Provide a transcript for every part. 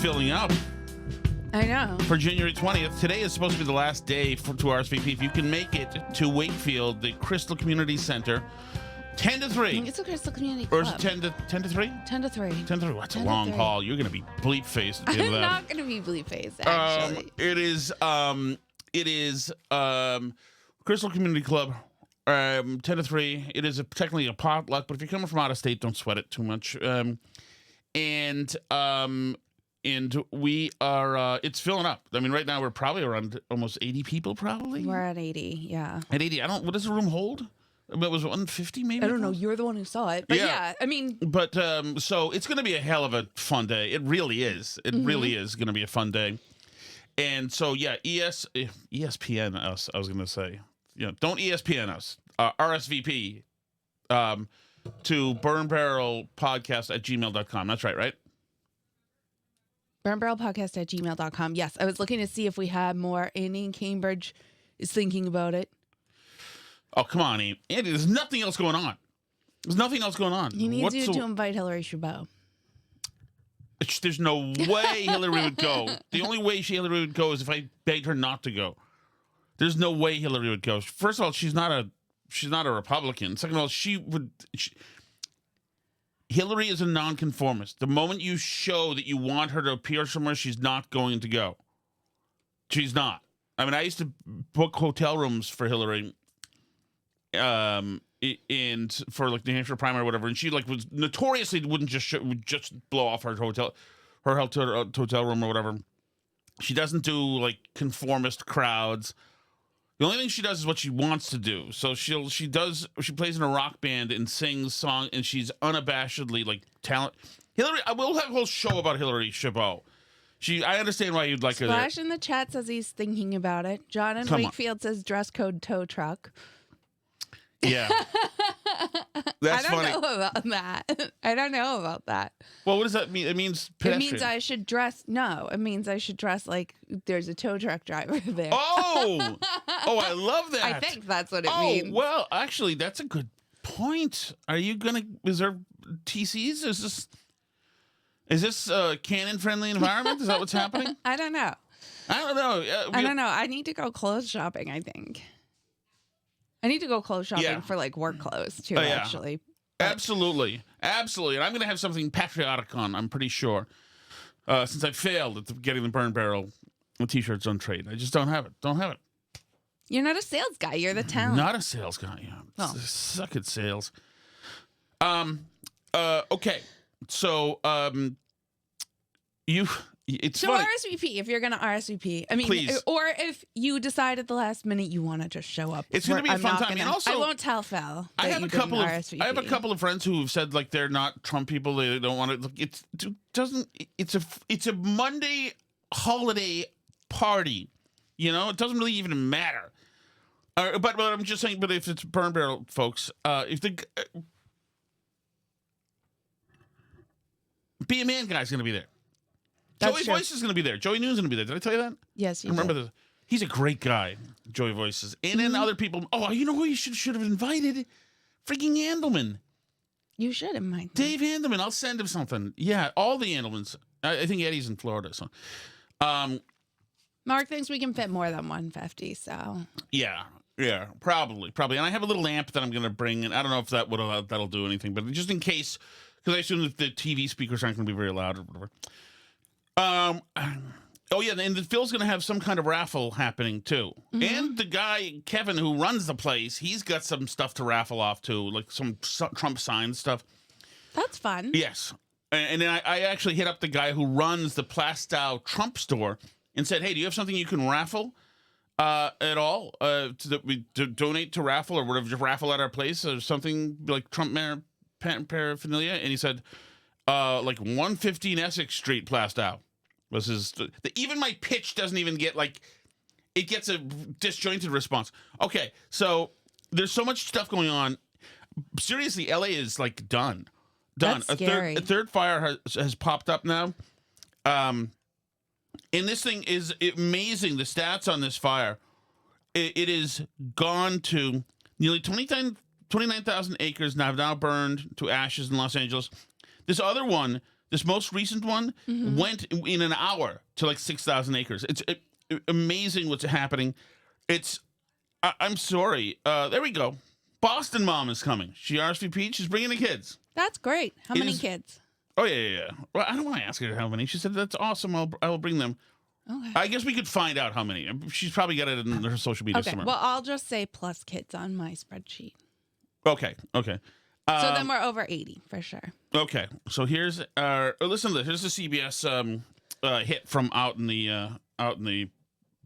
filling up. I know. For January 20th. Today is supposed to be the last day to RSVP. If you can make it to Wakefield, the Crystal Community Center, 10 to 3. It's a Crystal Community Or Club. is it 10 to 3? 10 to 3. 10 to 3. That's a 10 to long 3. haul. You're going to be bleep-faced at the end I'm of that. not going to be bleep-faced, actually. It is Crystal Community Club, 10 to 3. It is technically a potluck, but if you're coming from out of state, don't sweat it too much. And we are, it's filling up. I mean, right now we're probably around almost 80 people, probably. We're at 80, yeah. At 80. What does the room hold? It was 150 maybe? I don't know. You're the one who saw it. But yeah I mean. But so it's going to be a hell of a fun day. It really is. It really is going to be a fun day. And so, yeah, ESPN us, I was going to say. Don't ESPN us. RSVP to burnbarrelpodcast@gmail.com. That's right? Burnbarrelpodcast@gmail.com. Yes, I was looking to see if we had more. Andy in Cambridge is thinking about it. Oh, come on, Andy. There's nothing else going on. There's nothing else going on. He needs you to invite Hillary Chabot. There's no way Hillary would go. The only way Hillary would go is if I begged her not to go. There's no way Hillary would go. First of all, she's not a Republican. Second of all, Hillary is a nonconformist. The moment you show that you want her to appear somewhere, she's not going to go. She's not. I mean, I used to book hotel rooms for Hillary, and for like New Hampshire primary or whatever, and she like was notoriously would just blow off her hotel room or whatever. She doesn't do like conformist crowds. The only thing she does is what she wants to do. So she plays in a rock band and sings song, and she's unabashedly like talent. Hillary, I will have a whole show about Hillary Chabot. I understand why you'd like her. Splash in the chat says he's thinking about it. John in Wakefield says dress code tow truck. Yeah. That's funny. I don't know about that. I don't know about that. Well, what does that mean? It means pedestrian. It means I should dress. No, it means I should dress like there's a tow truck driver there. Oh, I love that. I think that's what it means. Oh, well, actually, that's a good point. Are you going to reserve TCs? Is this a canon-friendly environment? Is that what's happening? I don't know. I don't know. I don't know. I need to go clothes shopping, I think. I need to go clothes shopping for like work clothes too, actually. Absolutely. And I'm going to have something patriotic on, I'm pretty sure. Since I failed at getting the Burn Barrel t-shirts on trade. I just don't have it. You're not a sales guy. You're the talent. Not a sales guy. Yeah. I suck at sales. Okay. So, it's so funny. RSVP if you're going to RSVP. I mean, please. Or if you decide at the last minute you want to just show up. It's going to be a fun time. And also, I won't tell Phil. I have a couple of friends who have said like they're not Trump people. They don't want to. It's a Monday holiday party. It doesn't really even matter. But I'm just saying. But if it's Burn Barrel folks, if the Be a Man guy's going to be there. Joey Voice is going to be there. Joey Noon's going to be there. Did I tell you that? Yes, you remember did. this. He's a great guy, Joey Voices. And then other people. Oh, you know who you should have invited? Freaking Andelman. You should invite him. Dave Andelman. I'll send him something. Yeah, all the Andelmans. I think Eddie's in Florida. So, Mark thinks we can fit more than 150, so. Yeah, probably. And I have a little amp that I'm going to bring, and I don't know if that'll do anything, but just in case, because I assume that the TV speakers aren't going to be very loud or whatever. Oh yeah, and Phil's going to have some kind of raffle happening too. Mm-hmm. And the guy Kevin who runs the place, he's got some stuff to raffle off too, like some Trump sign stuff. That's fun. Yes, and then I actually hit up the guy who runs the Plastow Trump store and said, "Hey, do you have something you can raffle at all to donate to raffle or whatever, just raffle at our place or something like Trump paraphernalia?" And he said, "Like 115 Essex Street, Plastow." Was his even my pitch doesn't even get like it gets a disjointed response. Okay, so there's so much stuff going on. Seriously, LA is like done. That's scary. A third fire has popped up now. And this thing is amazing. The stats on this fire, it is gone to nearly 29,000 acres now burned to ashes in Los Angeles. This other one This most recent one went in an hour to like 6,000 acres. It's amazing what's happening. I'm sorry. There we go. Boston mom is coming. She RSVP'd. She's bringing the kids. That's great. How many kids? Oh, yeah. Well, I don't want to ask her how many. She said, that's awesome. I will bring them. Okay. I guess we could find out how many. She's probably got it in her social media somewhere. Well, I'll just say plus kids on my spreadsheet. Okay. So then we're over 80 for sure. Okay. So here's listen to this. Here's the CBS hit from out in the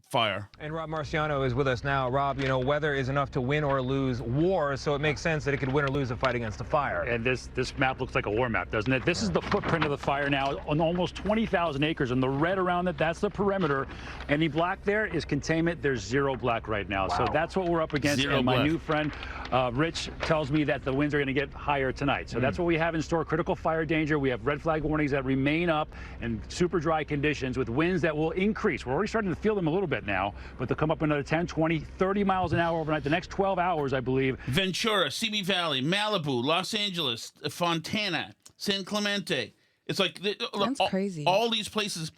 fire. And Rob Marciano is with us now. Rob, weather is enough to win or lose wars, so it makes sense that it could win or lose a fight against a fire. And this map looks like a war map, doesn't it? This is the footprint of the fire now on almost 20,000 acres, and the red around it, that's the perimeter. Any black there is containment. There's zero black right now. Wow. So that's what we're up against. Zero and my black. new friend, Rich, tells me that the winds are going to get higher tonight. So that's what we have in store. Critical fire danger. We have red flag warnings that remain up and super dry conditions with winds that will increase. We're already starting to feel them a little bit now, but they'll come up another 10, 20, 30 miles an hour overnight. The next 12 hours, I believe. Ventura, Simi Valley, Malibu, Los Angeles, Fontana, San Clemente. It's like That's crazy. All these places.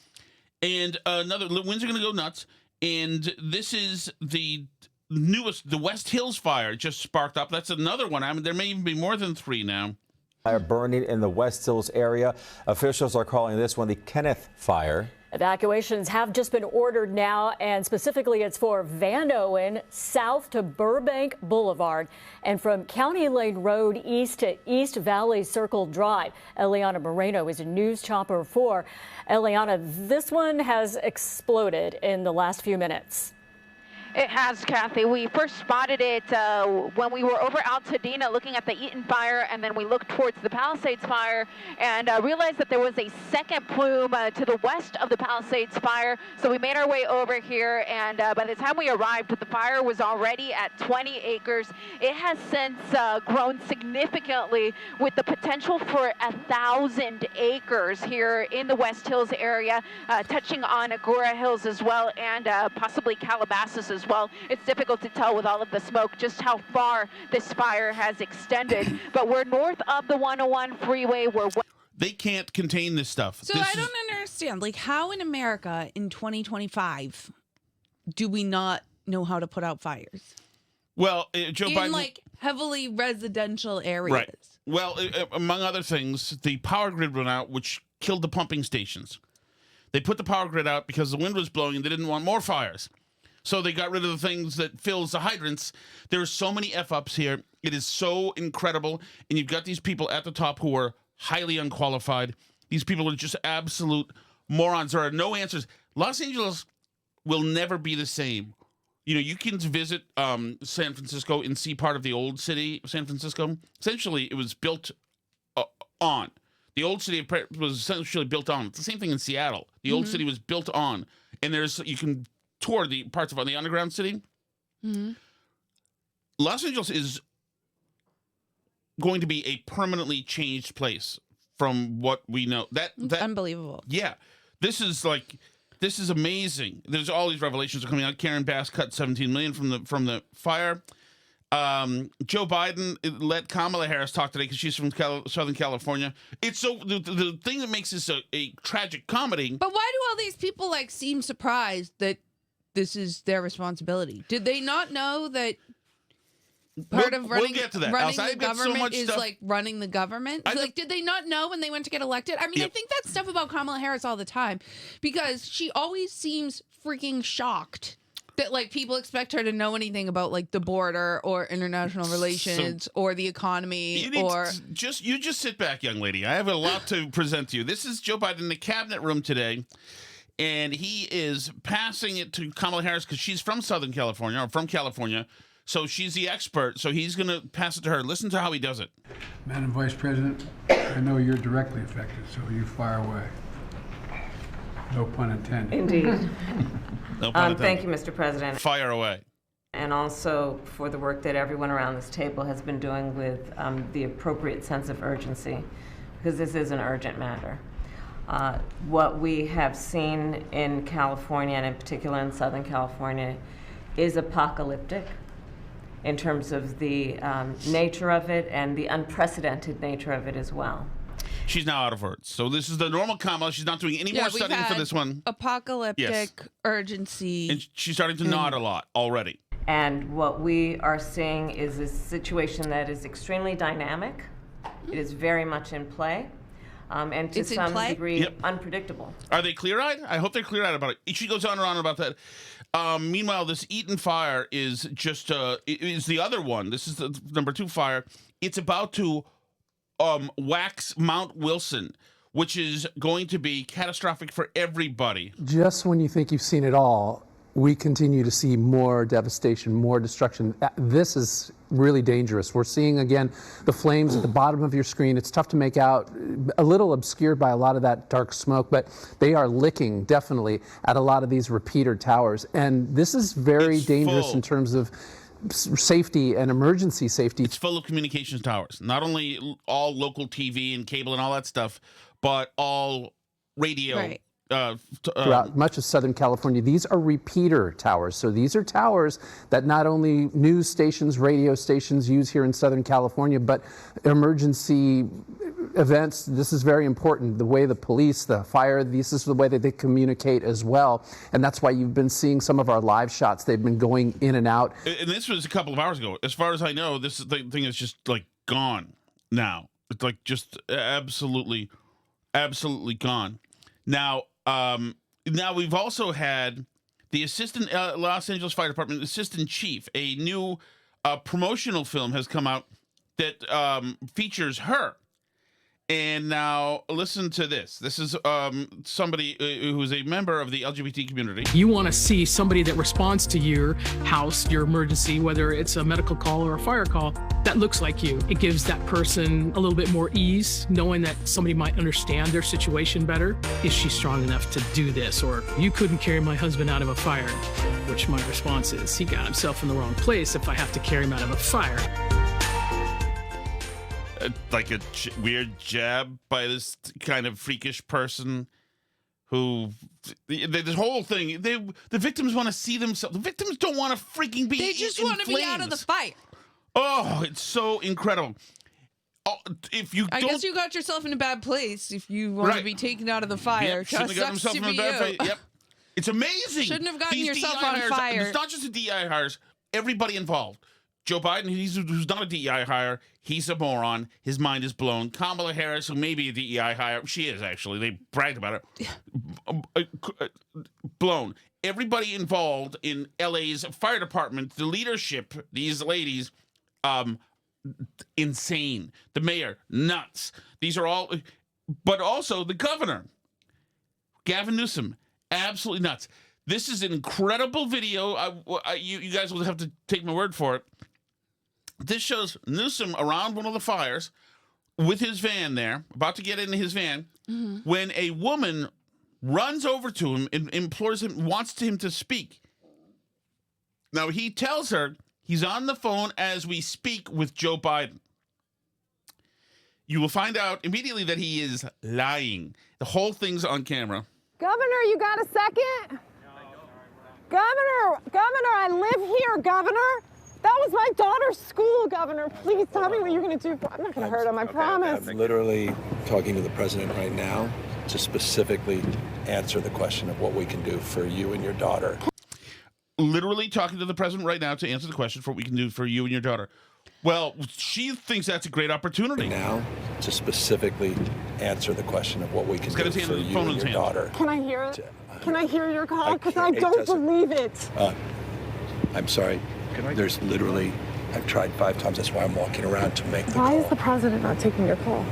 And the winds are going to go nuts. And this is the newest, the West Hills fire just sparked up. That's another one. I mean, there may even be more than 3 now. Fire burning in the West Hills area. Officials are calling this one the Kenneth Fire. Evacuations have just been ordered now, and specifically it's for Van Owen south to Burbank Boulevard and from County Lane Road east to East Valley Circle Drive. Eliana Moreno is a news chopper 4. Eliana, this one has exploded in the last few minutes. It has, Kathy. We first spotted it when we were over Altadena looking at the Eaton fire, and then we looked towards the Palisades fire and realized that there was a second plume to the west of the Palisades fire. So we made our way over here, and by the time we arrived, the fire was already at 20 acres. It has since grown significantly with the potential for 1,000 acres here in the West Hills area, touching on Agora Hills as well, and possibly Calabasas as well. It's difficult to tell with all of the smoke just how far this fire has extended, but we're north of the 101 freeway. They can't contain this stuff. So I don't understand, like, how in America in 2025 do we not know how to put out fires? Well, Joe Biden, in like heavily residential areas. Right. Well, among other things, the power grid went out, which killed the pumping stations. They put the power grid out because the wind was blowing and they didn't want more fires. So they got rid of the things that fills the hydrants. There are so many F-ups here. It is so incredible. And you've got these people at the top who are highly unqualified. These people are just absolute morons. There are no answers. Los Angeles will never be the same. You can visit San Francisco and see part of the old city of San Francisco. Essentially, it was built on. The old city was essentially built on. It's the same thing in Seattle. The old city was built on. And you can tour the parts of the underground city. Los Angeles is going to be a permanently changed place from what we know. That's unbelievable. Yeah. This is amazing. There's all these revelations are coming out. Karen Bass cut $17 million from the fire. Joe Biden let Kamala Harris talk today because she's from Southern California. It's so the thing that makes this a tragic comedy. But why do all these people seem surprised that this is their responsibility? Did they not know that part of running, we'll get to that. running I've the got so government much is stuff. Running the government? Did they not know when they went to get elected? I mean, I think that stuff about Kamala Harris all the time because she always seems freaking shocked that people expect her to know anything about the border or international relations or the economy you just sit back, young lady. I have a lot to present to you. This is Joe Biden in the cabinet room today. And he is passing it to Kamala Harris because she's from Southern California, or from California. So she's the expert. So he's going to pass it to her. Listen to how he does it. Madam Vice President, I know you're directly affected, so you fire away. No pun intended. Indeed. No pun intended. Thank you, Mr. President. Fire away. And also for the work that everyone around this table has been doing with the appropriate sense of urgency, because this is an urgent matter. What we have seen in California, and in particular in Southern California, is apocalyptic in terms of the nature of it and the unprecedented nature of it as well. She's now out of words. So this is the normal Kamala. She's not doing any more we've studying for had this one. Apocalyptic urgency. And she's starting to nod a lot already. And what we are seeing is a situation that is extremely dynamic. It is very much in play. And to It's in some play? degree, unpredictable. Are they clear-eyed? I hope they're clear-eyed about it. She goes on and on about that. Meanwhile, this Eaton fire is just is the other one. This is the number 2 fire. It's about to wax Mount Wilson, which is going to be catastrophic for everybody. Just when you think you've seen it all, we continue to see more devastation, more destruction. This is really dangerous. We're seeing, again, the flames at the bottom of your screen. It's tough to make out, a little obscured by a lot of that dark smoke, but they are licking, definitely, at a lot of these repeater towers. And this is very dangerous in terms of safety and emergency safety. It's full of communications towers. Not only all local TV and cable and all that stuff, but all radio. Right. Throughout much of Southern California. These are repeater towers. So these are towers that not only news stations, radio stations use here in Southern California, but emergency events. This is very important. The way the police, the fire, this is the way that they communicate as well. And that's why you've been seeing some of our live shots. They've been going in and out. And this was a couple of hours ago. As far as I know, this thing is just like gone now. It's like just absolutely gone. Now, we've also had the assistant Los Angeles Fire Department assistant chief. A new promotional film has come out that features her. And now listen to this. This is somebody who's a member of the LGBT community. You want to see somebody that responds to your house, your emergency, whether it's a medical call or a fire call, that looks like you. It gives that person a little bit more ease, knowing that somebody might understand their situation better. Is she strong enough to do this? Or you couldn't carry my husband out of a fire, which my response is, he got himself in the wrong place if I have to carry him out of a fire. Like a weird jab by this kind of freakish person who this whole thing, the victims want to see themselves. The victims don't want to freaking be. They just want to be out of the fire. Oh, it's so incredible. Oh, if you, I guess you got yourself in a bad place if you want to be taken out of the fire. Yep, shouldn't have gotten himself in a bad place. Yep, it's amazing. Shouldn't have gotten These yourself DEI on hires, fire. It's not just the DEI hires. Everybody involved. Joe Biden, who's not a DEI hire, he's a moron. His mind is blown. Kamala Harris, who may be a DEI hire, she is actually. They bragged about it. Blown. Everybody involved in LA's fire department, the leadership, these ladies, insane. The mayor, nuts. These are all, but also the governor, Gavin Newsom, absolutely nuts. This is an incredible video. You guys will have to take my word for it. This shows Newsom around one of the fires with his van there, about to get into his van, when a woman runs over to him and implores him, wants him to speak. Now, he tells her he's on the phone as we speak with Joe Biden. You will find out immediately that he is lying. The whole thing's on camera. Governor, you got a second? Governor, I live here, Governor. That was my daughter's school, Governor. Please tell me what you're going to do. I'm not going to hurt him, I promise. I'm literally talking to the president right now to specifically answer the question of what we can do for you and your daughter. Literally talking to the president right now to answer the question for what we can do for you and your daughter. Well, she thinks that's a great opportunity. Now, to specifically answer the question of what we can do for you and your daughter. Can I hear it? Can I hear your call? Because I don't believe it. I'm sorry. There's literally, I've tried 5 times. That's why I'm walking around to make the call. Why is the president not taking your call?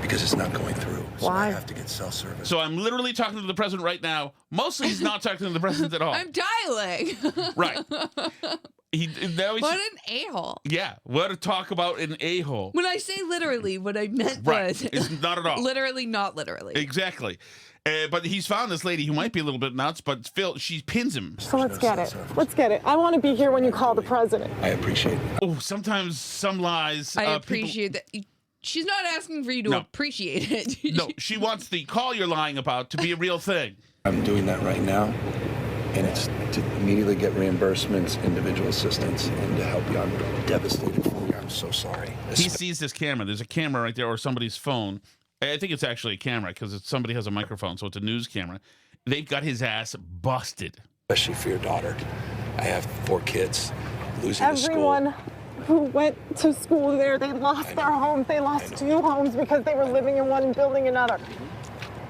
Because it's not going through. So Why? I have to get cell service. So I'm literally talking to the president right now. Mostly he's not talking to the president at all. I'm dialing. Right. What an a-hole. Yeah. What to talk about an a-hole. When I say literally, what I meant was... It's not at all. Literally, not literally. Exactly. But he's found this lady who might be a little bit nuts, but Phil, she pins him. So let's get it. Let's get it. I want to be here when you call the president. I appreciate it. Oh, sometimes some lies. I appreciate that. She's not asking for you to appreciate it. No, she wants the call you're lying about to be a real thing. I'm doing that right now, and it's to immediately get reimbursements, individual assistance, and to help you. I'm devastated for you. I'm so sorry. He sees this camera. There's a camera right there or somebody's phone I think it's actually a camera because somebody has a microphone, so it's a news camera. They've got his ass busted. Especially for your daughter. I have 4 kids. Losing the school. Everyone who went to school there, they lost their homes. They lost 2 homes because they were living in one and building another.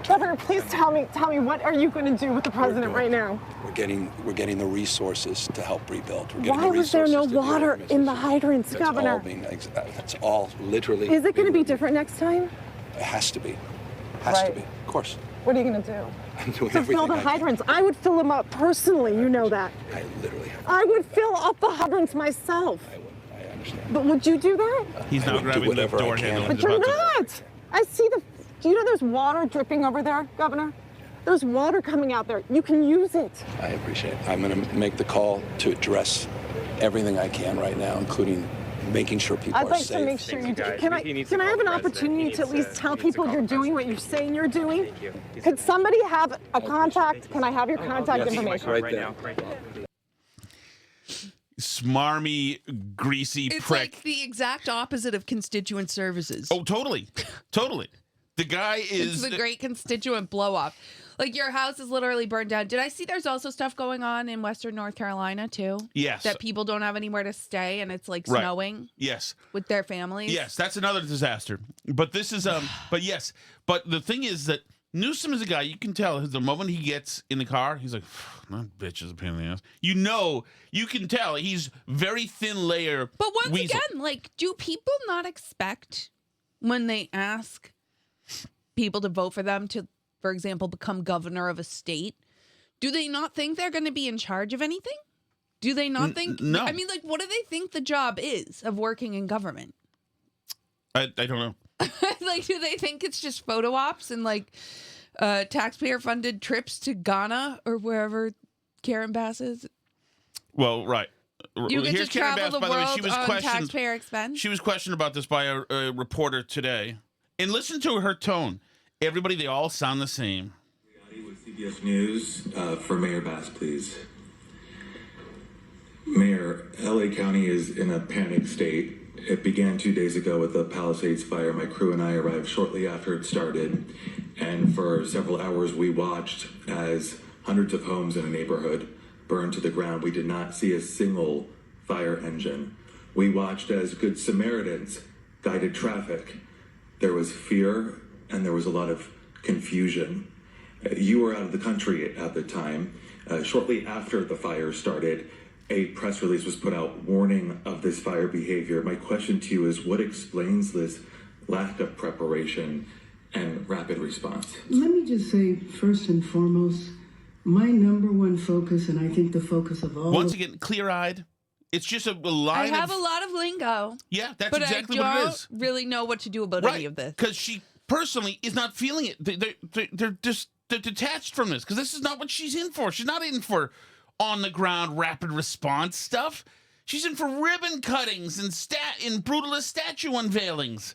Governor, please tell me, what are you going to do with the president right now? We're getting the resources to help rebuild. Why was there no water in the hydrants, Governor? That's all literally. Is it going to be different next time? It has to be. Has to be. Of course. What are you going to do? I'm doing To fill the hydrants. I would fill them up personally, you know that. I literally have. I would fill up the hydrants myself. I understand. But would you do that? He's now grabbing the door handle. But you're not. I see the. Do you know there's water dripping over there, Governor? There's water coming out there. You can use it. I appreciate it. I'm going to make the call to address everything I can right now, including making sure people I'd are like safe. to make sure you do. Can I have an opportunity to at least tell people you're doing what you're saying you're doing? Could somebody have a contact? Can I have your contact information? Right there. Smarmy, greasy It's prick. like the exact opposite of constituent services. Oh, totally. Totally. The guy is... It's the great constituent blow-off. Like, your house is literally burned down. Did I see there's also stuff going on in Western North Carolina, too? Yes. That people don't have anywhere to stay, and it's, like, Right. snowing Yes. with their families? Yes, that's another disaster. But this is... But yes. But the thing is that Newsom is a guy, you can tell, the moment he gets in the car, he's like, that bitch is a pain in the ass. You know, you can tell he's very thin layer. But once weasel. again, like, do people not expect when they ask people to vote for them to, for example, become governor of a state, do they not think they're going to be in charge of anything? Do they not think? No. I mean, like, what do they think the job is of working in government? I don't know. Like, do they think it's just photo ops and, like, taxpayer-funded trips to Ghana or wherever Karen Bass is? Well, right. You get Here's to Karen travel Bass, the by the way, world she was on questioned. taxpayer expense? She was questioned about this by a reporter today. And listen to her tone. Everybody, they all sound the same. With CBS News for Mayor Bass, please. Mayor, LA County is in a panic state. It began 2 days ago with the Palisades fire. My crew and I arrived shortly after it started. And for several hours, we watched as hundreds of homes in a neighborhood burned to the ground. We did not see a single fire engine. We watched as Good Samaritans guided traffic. There was fear and there was a lot of confusion. You were out of the country at the time. Shortly after the fire started, a press release was put out warning of this fire behavior. My question to you is, what explains this lack of preparation and rapid response? Let me just say, first and foremost, my number one focus, and I think the focus of all... Once again, clear-eyed. It's just a line I have a lot of lingo. Yeah, that's but exactly I what it don't is. really know what to do about any of this. Because she personally is not feeling it. They're detached from this because this is not what she's in for. She's not in for on-the-ground rapid response stuff. She's in for ribbon cuttings and brutalist statue unveilings.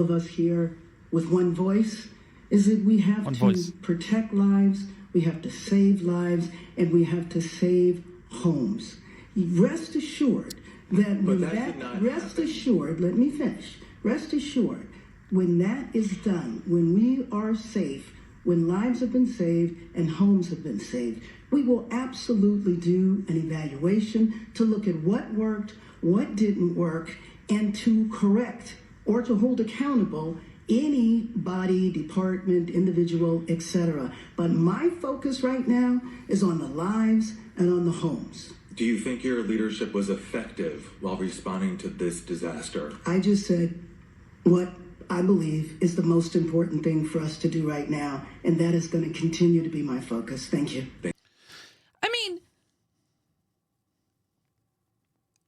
Of us here with one voice is that we have to protect lives, we have to save lives, and we have to save homes. Rest assured that when rest assured, let me finish. Rest assured, when that is done, when we are safe, when lives have been saved and homes have been saved, we will absolutely do an evaluation to look at what worked, what didn't work, and to correct or to hold accountable any body, department, individual, etc. But my focus right now is on the lives and on the homes. Do you think your leadership was effective while responding to this disaster? I just said what I believe is the most important thing for us to do right now, and that is going to continue to be my focus. Thank you. I mean,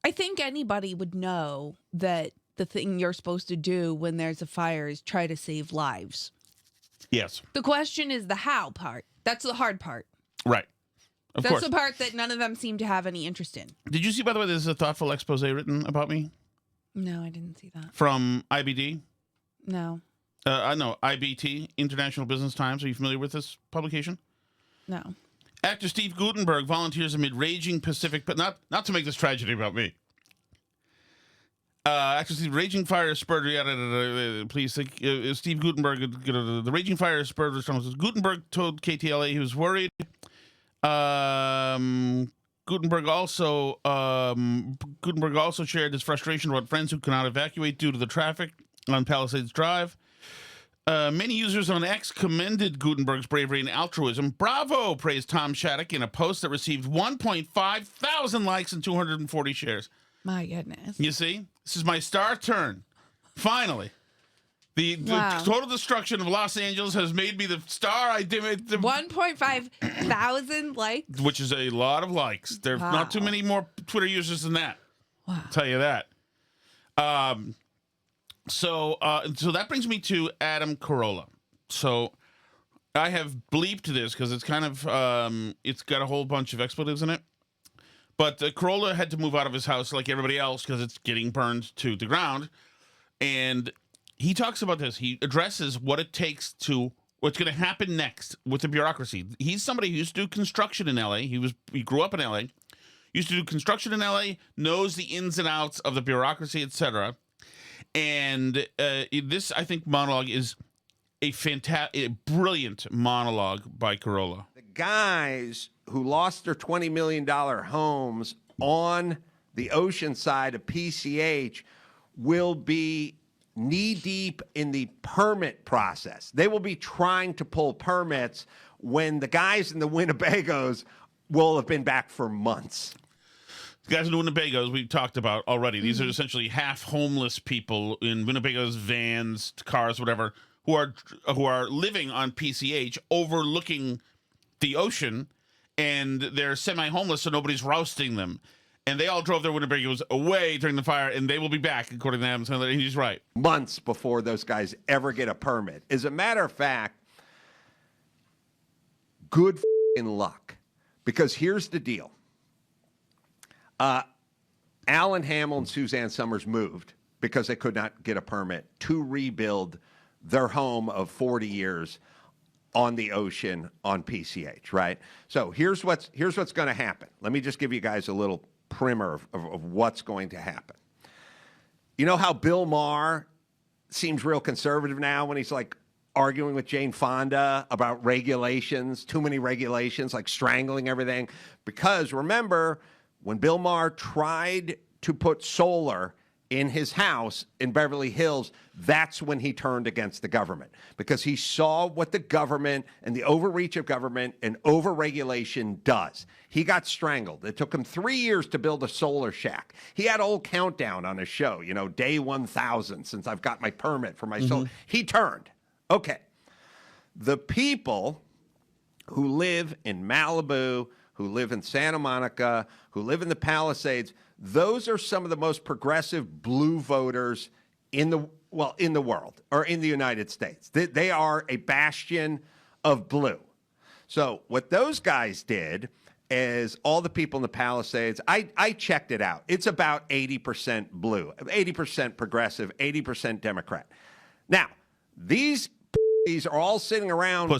I think anybody would know that the thing you're supposed to do when there's a fire is try to save lives. Yes. The question is the how part. That's the hard part. Right. Of course. That's the part that none of them seem to have any interest in. Did you see, by the way, there's a thoughtful expose written about me? No, I didn't see that. From IBD? No. I know, IBT, International Business Times. Are you familiar with this publication? No. Actor Steve Guttenberg volunteers amid raging Pacific... But not to make this tragedy about me. Actually, the raging fire spurred. Please think. Steve Gutenberg. The raging fire spurred. Gutenberg told KTLA he was worried. Gutenberg also shared his frustration about friends who cannot evacuate due to the traffic on Palisades Drive. Many users on X commended Gutenberg's bravery and altruism. Bravo, praised Tom Shattuck in a post that received 1.5 thousand likes and 240 shares. My goodness. You see? This is my star turn. Finally. The total destruction of Los Angeles has made me the star I did. 1.5 thousand likes? Which is a lot of likes. There's not too many more Twitter users than that. Wow. I'll tell you that. So that brings me to Adam Carolla. So I have bleeped this because it's kind of, it's got a whole bunch of expletives in it. But Carolla had to move out of his house like everybody else because it's getting burned to the ground. And he talks about this. He addresses what it takes to, what's going to happen next with the bureaucracy. He's somebody who used to do construction in L.A. He grew up in L.A., used to do construction in L.A., knows the ins and outs of the bureaucracy, etc. And this, I think, monologue is a brilliant monologue by Carolla. The guys who lost their $20 million homes on the ocean side of PCH will be knee-deep in the permit process. They will be trying to pull permits when the guys in the Winnebagos will have been back for months. The guys in the Winnebagos we've talked about already. These are essentially half homeless people in Winnebagos, vans, cars, whatever, who are living on PCH overlooking the ocean, and they're semi-homeless, so nobody's rousting them. And they all drove their Winnebagos away during the fire, and they will be back, according to Adam Sandler. He's right. Months before those guys ever get a permit. As a matter of fact, good f***ing luck. Because here's the deal. Alan Hamill and Suzanne Summers moved because they could not get a permit to rebuild their home of 40 years on the ocean on PCH, right? So here's what's going to happen. Let me just give you guys a little primer of what's going to happen. You know how Bill Maher seems real conservative now when he's like arguing with Jane Fonda about regulations, too many regulations, like strangling everything? Because remember, when Bill Maher tried to put solar in his house in Beverly Hills, that's when he turned against the government, because he saw what the government and the overreach of government and overregulation does. He got strangled. It took him 3 years to build a solar shack. He had a whole countdown on his show, day 1,000 since I've got my permit for my solar. He turned. Okay. The people who live in Malibu, who live in Santa Monica, who live in the Palisades, those are some of the most progressive blue voters in the world, or in the United States. They are a bastion of blue. So what those guys did is, all the people in the Palisades, I checked it out. It's about 80% blue, 80% progressive, 80% Democrat. Now, these are all sitting around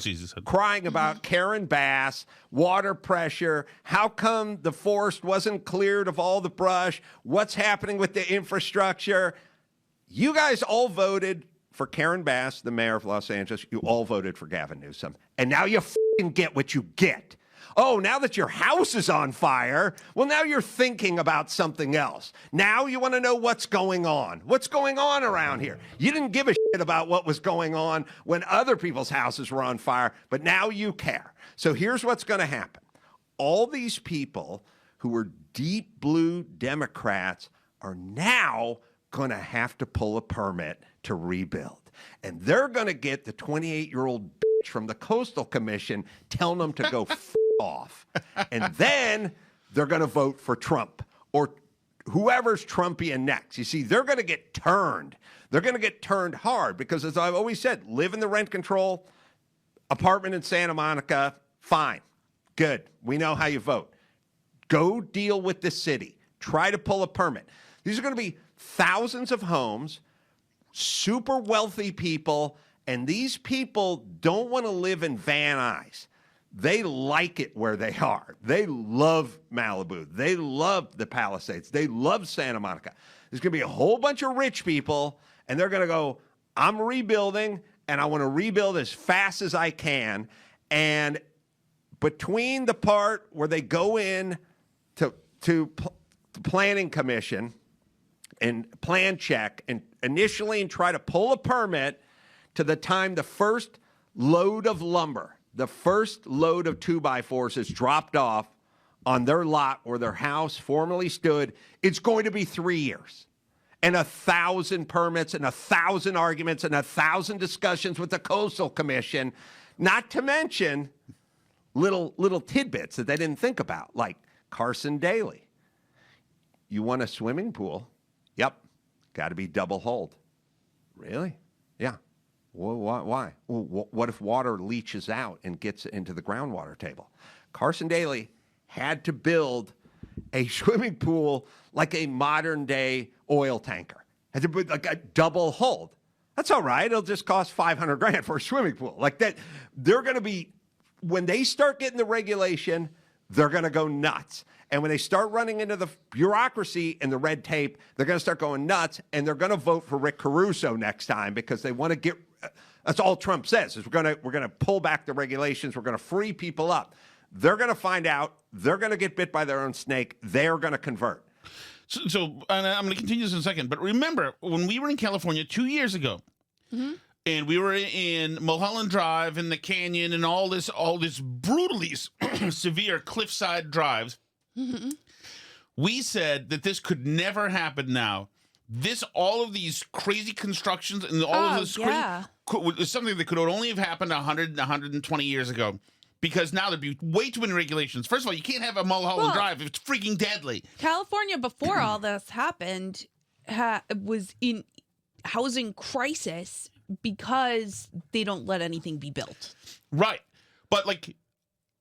crying about Karen Bass, water pressure, how come the forest wasn't cleared of all the brush, what's happening with the infrastructure. You guys all voted for Karen Bass, the mayor of Los Angeles. You all voted for Gavin Newsom. And now you f***ing get what you get. Oh, now that your house is on fire, well, now you're thinking about something else. Now you want to know what's going on. What's going on around here? You didn't give a shit about what was going on when other people's houses were on fire, but now you care. So here's what's going to happen. All these people who were deep blue Democrats are now going to have to pull a permit to rebuild. And they're going to get the 28-year-old bitch from the Coastal Commission telling them to go off. And then they're going to vote for Trump or whoever's Trumpian next. You see, they're going to get turned. They're going to get turned hard because, as I've always said, live in the rent control apartment in Santa Monica, fine, good. We know how you vote. Go deal with the city. Try to pull a permit. These are going to be thousands of homes, super wealthy people, and these people don't want to live in Van Nuys. they like it where they are. They love Malibu. They love the Palisades. They love Santa Monica. There's going to be a whole bunch of rich people, and they're going to go, I'm rebuilding, and I want to rebuild as fast as I can. And between the part where they go in to the planning commission and plan check and initially and try to pull a permit to the time the first load of lumber, the first load of 2x4s is dropped off on their lot where their house formerly stood, it's going to be 3 years. And 1,000 permits and 1,000 arguments and 1,000 discussions with the Coastal Commission, not to mention little tidbits that they didn't think about, like Carson Daly. You want a swimming pool? Yep. Got to be double hulled. Really? Yeah. Well, why? Well, what if water leaches out and gets into the groundwater table? Carson Daly had to build a swimming pool like a modern day oil tanker. Had to put like a double hulled. That's all right. It'll just cost $500,000 for a swimming pool. Like that, they're going to be, when they start getting the regulation, they're going to go nuts. And when they start running into the bureaucracy and the red tape, they're going to start going nuts, and they're going to vote for Rick Caruso next time because they want to get. That's all Trump says is we're going to pull back the regulations. We're going to free people up. They're going to find out. They're going to get bit by their own snake. They're going to convert. So and I'm going to continue this in a second. But remember, when we were in California 2 years ago, and we were in Mulholland Drive and the Canyon and all this brutally severe cliffside drives, we said that this could never happen now. All of these crazy constructions and all of this is something that could only have happened 100, 120 years ago. Because now there'd be way too many regulations. First of all, you can't have a Mulholland Drive. It's freaking deadly. California, before all this happened, was in housing crisis because they don't let anything be built. Right. But like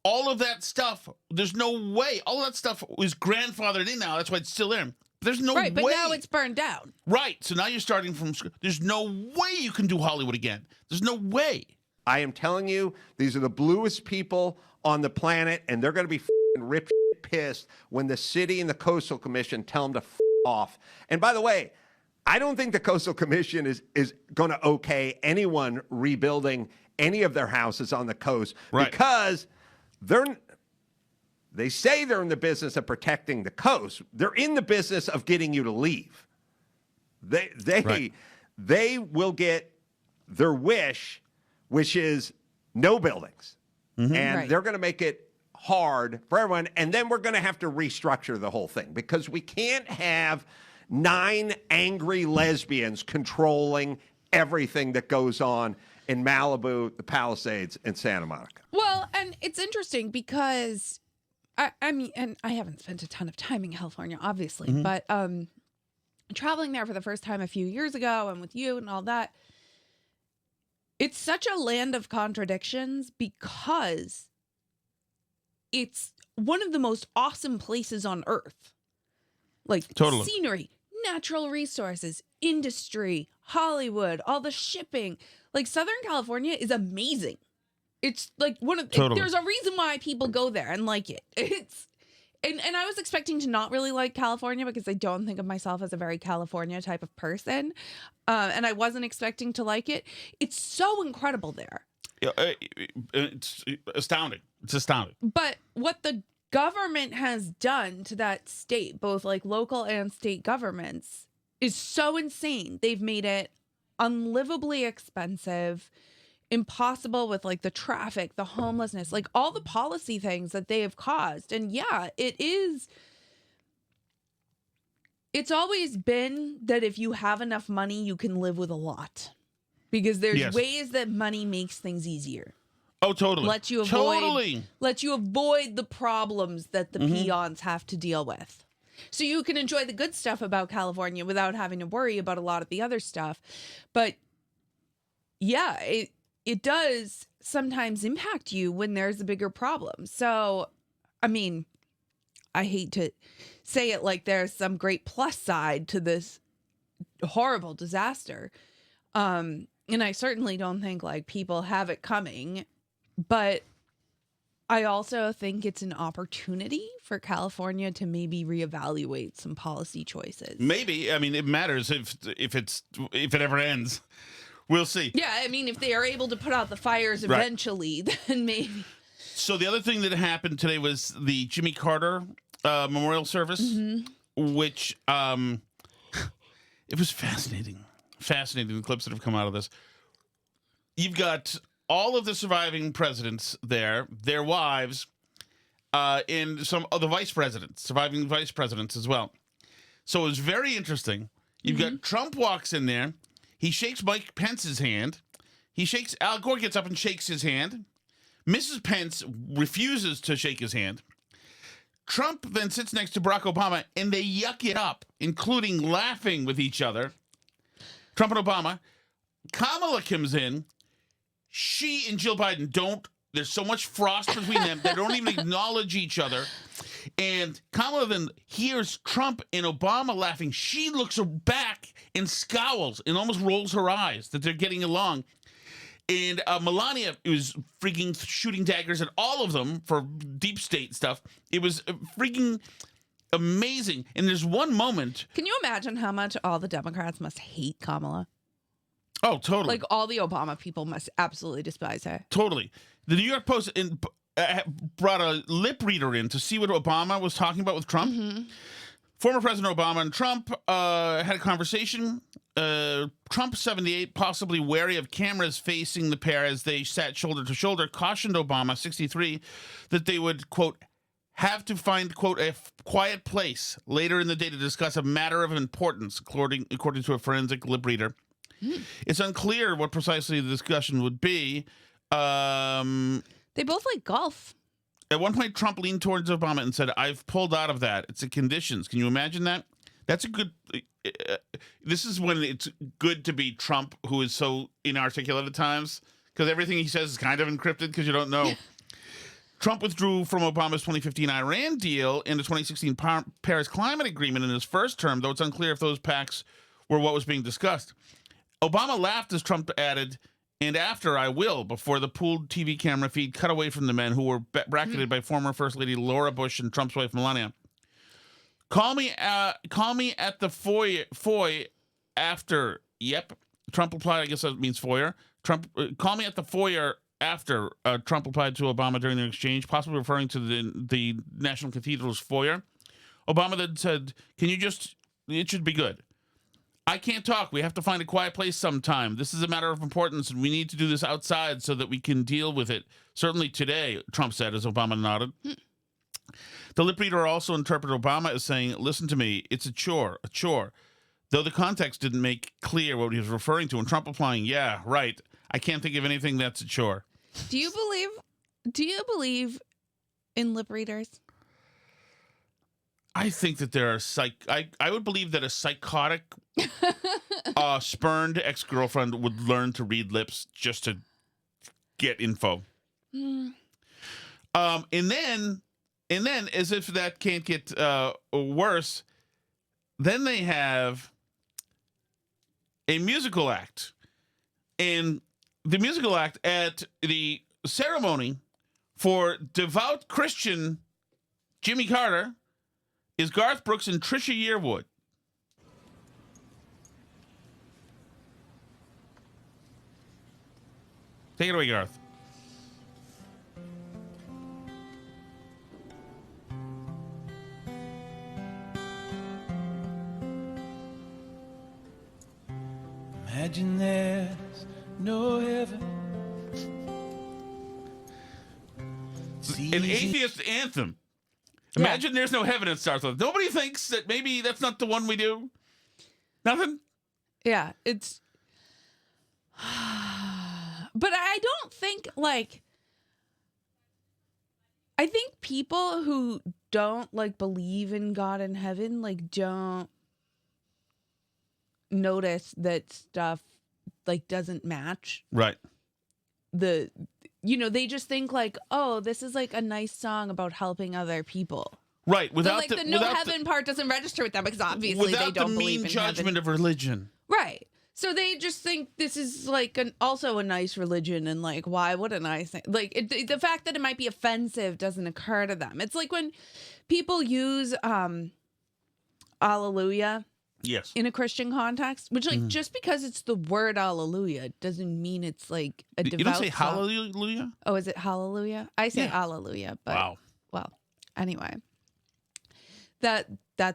all of that stuff, there's no way. All of that stuff was grandfathered in now. That's why it's still there. There's no way. Right, but now it's burned down. Right. So now you're starting from scratch. There's no way you can do Hollywood again. There's no way. I am telling you, these are the bluest people on the planet, and they're going to be rip pissed when the city and the Coastal Commission tell them to off. And by the way, I don't think the Coastal Commission is going to okay anyone rebuilding any of their houses on the coast because they say they're in the business of protecting the coast. They're in the business of getting you to leave. They will get their wish, which is no buildings. And they're going to make it hard for everyone. And then we're going to have to restructure the whole thing because we can't have 9 angry lesbians controlling everything that goes on in Malibu, the Palisades, and Santa Monica. Well, and it's interesting because, I mean, and I haven't spent a ton of time in California, obviously, but traveling there for the first time a few years ago and with you and all that, it's such a land of contradictions because it's one of the most awesome places on earth. Like scenery, natural resources, industry, Hollywood, all the shipping. Like Southern California is amazing. It's like there's a reason why people go there and like it. And I was expecting to not really like California because I don't think of myself as a very California type of person. And I wasn't expecting to like it. It's so incredible there. It's astounding. It's astounding. But what the government has done to that state, both like local and state governments, is so insane. They've made it unlivably expensive, impossible with like the traffic, the homelessness, like all the policy things that they have caused. And yeah, it's always been that if you have enough money, you can live with a lot because there's ways that money makes things easier. Oh, totally. Let you avoid the problems that the peons have to deal with. So you can enjoy the good stuff about California without having to worry about a lot of the other stuff. But yeah, it does sometimes impact you when there's a bigger problem. So, I mean, I hate to say it like there's some great plus side to this horrible disaster. And I certainly don't think like people have it coming, but I also think it's an opportunity for California to maybe reevaluate some policy choices. Maybe. I mean, it matters if it ever ends. We'll see. Yeah, I mean, if they are able to put out the fires eventually, then maybe. So the other thing that happened today was the Jimmy Carter memorial service, which it was fascinating. Fascinating, the clips that have come out of this. You've got all of the surviving presidents there, their wives, and some of the surviving vice presidents as well. So it was very interesting. You've got Trump walks in there. He shakes Mike Pence's hand. Al Gore gets up and shakes his hand. Mrs. Pence refuses to shake his hand. Trump then sits next to Barack Obama, and they yuck it up, including laughing with each other. Trump and Obama. Kamala comes in. She and Jill Biden there's so much frost between them, they don't even acknowledge each other. And Kamala then hears Trump and Obama laughing. She looks back and scowls and almost rolls her eyes that they're getting along. And Melania was freaking shooting daggers at all of them for deep state stuff. It was freaking amazing. And there's one moment. Can you imagine how much all the Democrats must hate Kamala? Oh, totally. Like, all the Obama people must absolutely despise her. Totally. The New York Post brought a lip reader in to see what Obama was talking about with Trump. Former President Obama and Trump had a conversation. Trump, 78, possibly wary of cameras facing the pair as they sat shoulder to shoulder, cautioned Obama, 63, that they would, quote, have to find, quote, a quiet place later in the day to discuss a matter of importance, according to a forensic lip reader. It's unclear what precisely the discussion would be. They both like golf. At one point, Trump leaned towards Obama and said, I've pulled out of that. It's the conditions. Can you imagine that? That's a good... this is when it's good to be Trump, who is so inarticulate at times, because everything he says is kind of encrypted because you don't know. Trump withdrew from Obama's 2015 Iran deal and the 2016 Paris Climate Agreement in his first term, though it's unclear if those pacts were what was being discussed. Obama laughed as Trump added, and after I will, before the pooled TV camera feed cut away from the men who were bracketed by former First Lady Laura Bush and Trump's wife Melania. Call me at the foyer after. Yep. Trump replied, I guess that means foyer. Call me at the foyer after, Trump replied to Obama during their exchange, possibly referring to the National Cathedral's foyer. Obama then said, it should be good. I can't talk. We have to find a quiet place sometime. This is a matter of importance, and we need to do this outside so that we can deal with it. Certainly today, Trump said, as Obama nodded. The lip reader also interpreted Obama as saying, listen to me, it's a chore, though the context didn't make clear what he was referring to, and Trump replying, yeah, right, I can't think of anything that's a chore. Do you believe in lip readers? I think that there are I would believe that a psychotic, spurned ex-girlfriend would learn to read lips just to get info. And then, as if that can't get worse, then they have a musical act. And the musical act at the ceremony for devout Christian Jimmy Carter is Garth Brooks and Trisha Yearwood. Take it away, Garth. Imagine there's no heaven. An atheist anthem. Imagine there's no heaven, it starts with. Nobody thinks that maybe that's not the one we do. Nothing? Yeah, it's... But I don't think, I think people who don't, believe in God and heaven, don't notice that stuff, doesn't match. Right. They just think oh, this is a nice song about helping other people. Right. Without the no heaven part doesn't register with them because obviously they don't believe in without the mean judgment heaven. of religion. Right. So they just think this is like also a nice religion, and like, why wouldn't I think? Like the fact that it might be offensive doesn't occur to them. It's like when people use Alleluia. Yes. In a Christian context, which like just because it's the word Alleluia doesn't mean it's like a devout. You don't say song. hallelujah? Oh, is it hallelujah? I say Alleluia, but wow. Well, anyway, that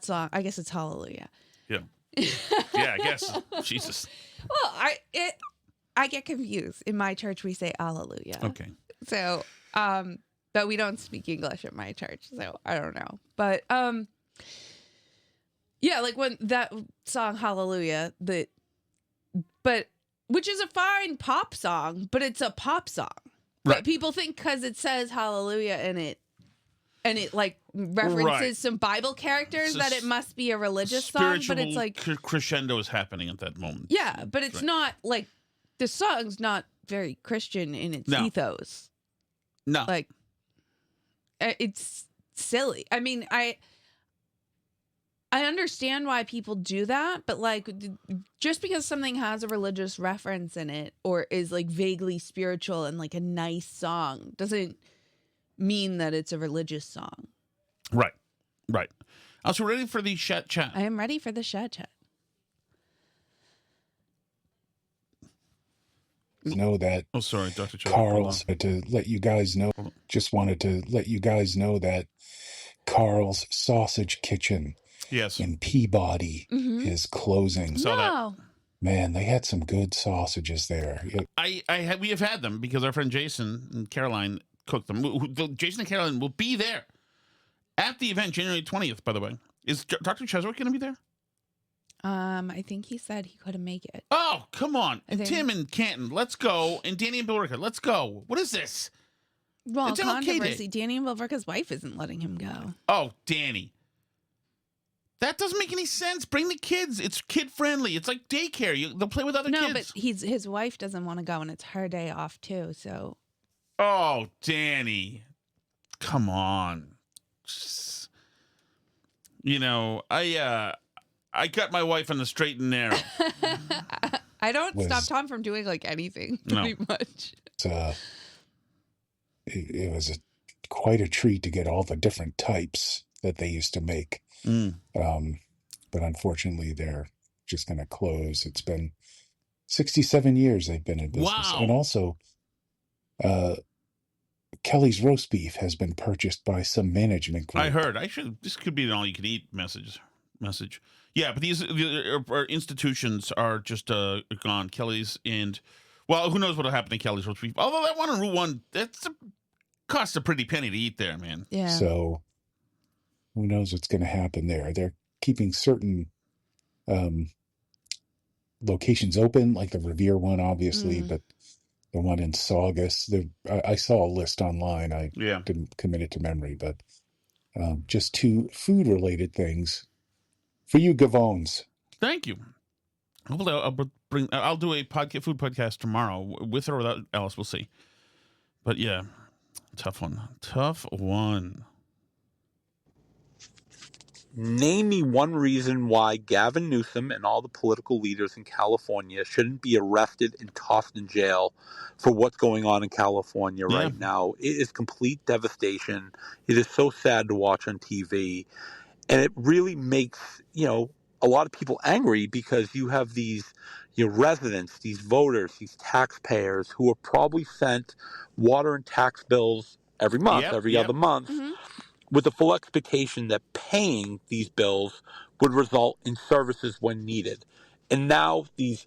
song. I guess it's hallelujah. Yeah. Yeah, I guess. Jesus. Well, I get confused. In my church, we say Alleluia. Okay. So, but we don't speak English at my church, so I don't know. But yeah, like when that song Hallelujah, but which is a fine pop song, but it's a pop song. Right. But people think because it says Hallelujah in it, and it like references some Bible characters that it must be a religious song, but it's like crescendo is happening at that moment. Yeah, but it's not like the song's not very Christian in its ethos. No, like it's silly. I mean, I understand why people do that, but like just because something has a religious reference in it or is like vaguely spiritual and like a nice song doesn't mean that it's a religious song. Right. Right. Also, ready for the chat? I am ready for the chat. Know that. Oh, sorry, Dr. Carl's to let you guys know. Just wanted to let you guys know that Carl's Sausage Kitchen in Peabody is closing. Saw that. Man, they had some good sausages there. We have had them because our friend Jason and Caroline cooked them. Jason and Caroline will be there at the event January 20th, by the way. Is Dr. Cheswick going to be there? I think he said he couldn't make it. Oh, come on. Tim and Canton, let's go. And Danny and Billerica, let's go. What is this? Well, it's controversy. Danny and Billerica's wife isn't letting him go. Oh, Danny. That doesn't make any sense. Bring the kids. It's kid-friendly. It's like daycare. They'll play with other kids. No, but his wife doesn't want to go, and it's her day off, too, so... Oh, Danny. Come on. You know, I got my wife on the straight and narrow. I don't stop Tom from doing like anything, pretty much. It was quite a treat to get all the different types that they used to make. But unfortunately, they're just going to close. It's been 67 years they've been in business. Wow. And also, Kelly's roast beef has been purchased by some management group. I heard. This could be an all-you-can-eat message. Yeah, but these our institutions are just gone. Kelly's and, well, who knows what will happen to Kelly's roast beef. Although that one on Route 1, costs a pretty penny to eat there, man. Yeah. So who knows what's going to happen there. They're keeping certain locations open, like the Revere one, obviously, but the one in Saugus, I saw a list online. I didn't commit it to memory, but just two food-related things for you Gavones. Thank you. Hopefully I'll do a food podcast tomorrow with or without Alice. We'll see. But yeah, tough one. Name me one reason why Gavin Newsom and all the political leaders in California shouldn't be arrested and tossed in jail for what's going on in California right now. It is complete devastation. It is so sad to watch on TV. And it really makes, a lot of people angry because you have these residents, these voters, these taxpayers who are probably sent water and tax bills every month, every other month, with the full expectation that paying these bills would result in services when needed. And now these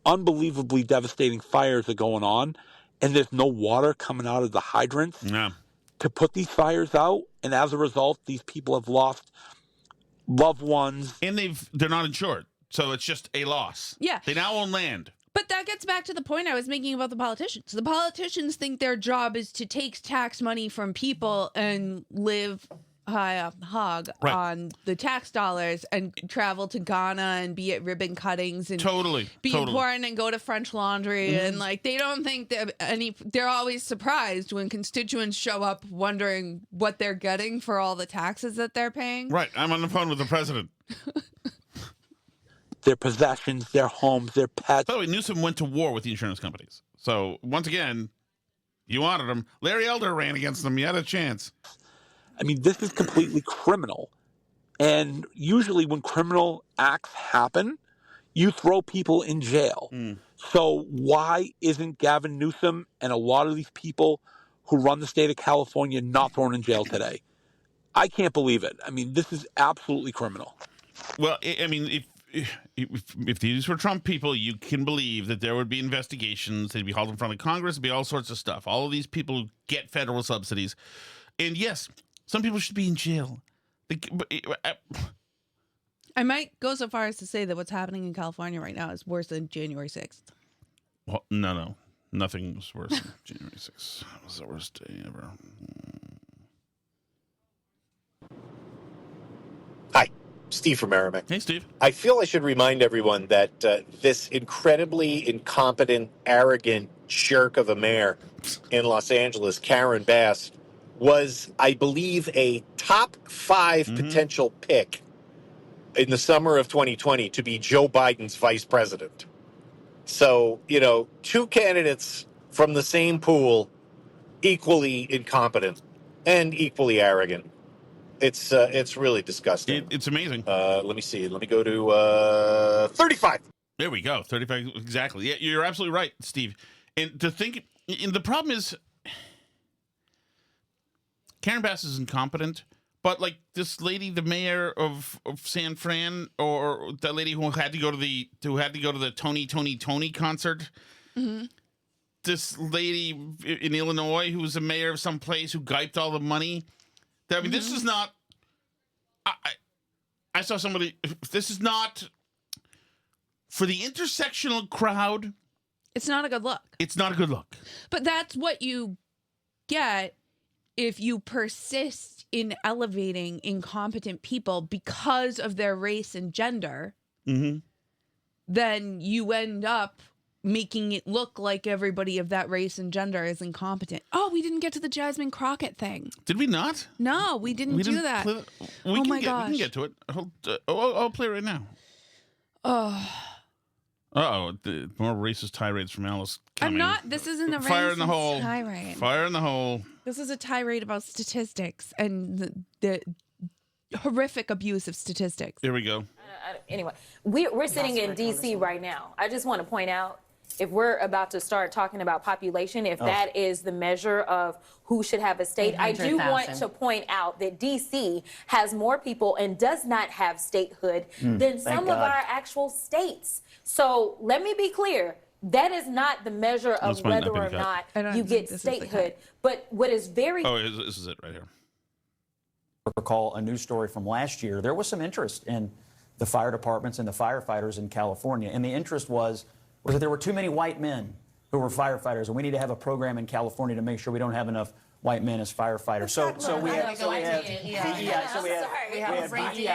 unbelievably devastating fires are going on, and there's no water coming out of the hydrants to put these fires out. And as a result, these people have lost loved ones. And they're not insured. So it's just a loss. Yeah. They now own land. But that gets back to the point I was making about the politicians. The politicians think their job is to take tax money from people and live high off the hog on the tax dollars and travel to Ghana and be at ribbon cuttings and be important and go to French Laundry. And like, they don't think that they're always surprised when constituents show up wondering what they're getting for all the taxes that they're paying. Right. I'm on the phone with the president. their possessions, their homes, their pets. By the way, Newsom went to war with the insurance companies. So once again, you wanted him. Larry Elder ran against them. You had a chance. I mean, this is completely criminal. And usually when criminal acts happen, you throw people in jail. So why isn't Gavin Newsom and a lot of these people who run the state of California not thrown in jail today? I can't believe it. I mean, this is absolutely criminal. Well, I mean, if these were Trump people, you can believe that there would be investigations. They'd be hauled in front of Congress. There'd be all sorts of stuff. All of these people get federal subsidies. And yes, some people should be in jail. I might go so far as to say that what's happening in California right now is worse than January 6th. Well, no. Nothing was worse than January 6th. It was the worst day ever. Hi, Steve from Merrimack. Hey, Steve. I feel I should remind everyone that this incredibly incompetent, arrogant jerk of a mayor in Los Angeles, Karen Bass, was, I believe, a top 5 potential pick in the summer of 2020 to be Joe Biden's vice president. So, 2 candidates from the same pool, equally incompetent and equally arrogant. It's really disgusting. It's amazing. Let me see. Let me go to 35. There we go. 35. Exactly. Yeah, you're absolutely right, Steve. And to think, and the problem is, Karen Bass is incompetent, but like this lady, the mayor of San Fran, or that lady who had to go to the Tony concert. Mm-hmm. This lady in Illinois who was the mayor of some place who giped all the money. I mean, this is not. I saw somebody. This is not for the intersectional crowd. It's not a good look. It's not a good look. But that's what you get if you persist in elevating incompetent people because of their race and gender. Mm-hmm. Then you end up making it look like everybody of that race and gender is incompetent. Oh, we didn't get to the Jasmine Crockett thing. Did we not? No, we didn't do that. Oh my gosh. We can get to it. I'll play it right now. Oh. Uh-oh. More racist tirades from Alice coming. I'm not. This isn't a Fire in the hole. tirade. Fire in the hole. This is a tirade about statistics and the horrific abuse of statistics. Here we go. Anyway, we're sitting in D.C. right now. I just want to point out, if we're about to start talking about population, if that is the measure of who should have a state, I do want to point out that D.C. has more people and does not have statehood than some of our actual states. So let me be clear. That is not the measure of whether or not you get statehood. But what is very... Oh, this is it right here. Recall a news story from last year. There was some interest in the fire departments and the firefighters in California. And the interest was that there were too many white men who were firefighters, and we need to have a program in California to make sure we don't have enough white men as firefighters. So we have DEI, we have budget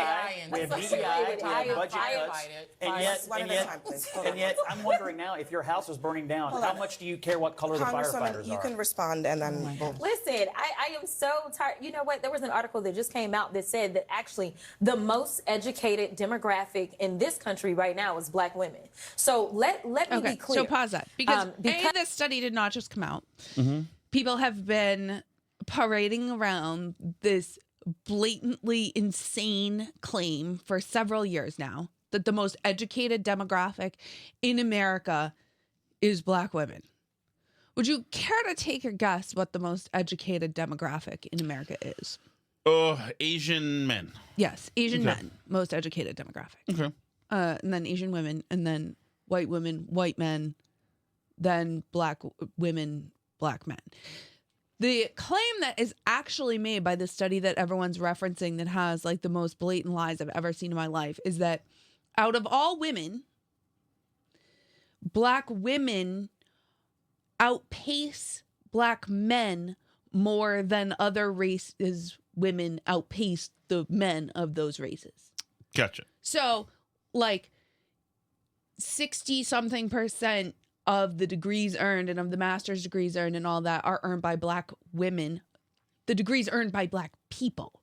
cuts, and yet I'm wondering now, if your house is burning down, how much do you care what color the firefighters are? You can respond, and then Listen, I am so tired. You know what? There was an article that just came out that said that actually the most educated demographic in this country right now is black women. So let me be clear. So pause that. Because this study did not just come out. Mm-hmm. People have been parading around this blatantly insane claim for several years now that the most educated demographic in America is black women. Would you care to take a guess what the most educated demographic in America is? Asian men. Yes, Asian men, most educated demographic. Okay. And then Asian women, and then white women, white men, then black women, black men. The claim that is actually made by this study that everyone's referencing that has like the most blatant lies I've ever seen in my life is that out of all women, black women outpace black men more than other races. Women outpace the men of those races. Gotcha. So like 60-something% of the degrees earned and of the master's degrees earned and all that are earned by black women. The degrees earned by black people.